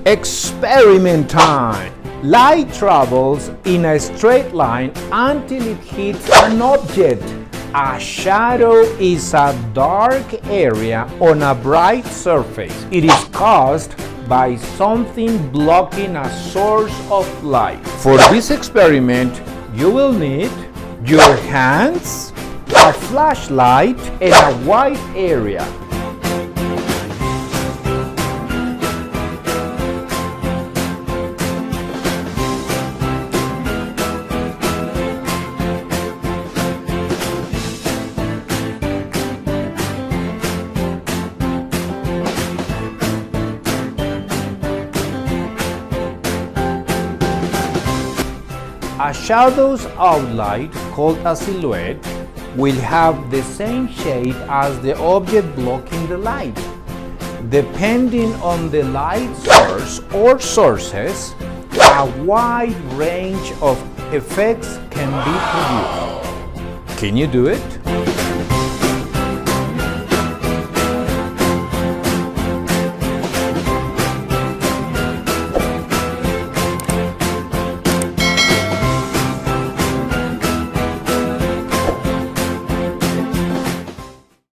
Experiment time! Light travels in a straight line until it hits an object. A shadow is a dark area on a bright surface. It is caused by something blocking a source of light. For this experiment, you will need your hands, a flashlight, and a white area. A shadow's outline, called a silhouette, will have the same shape as the object blocking the light. Depending on the light source or sources, a wide range of effects can be produced. Can you do it?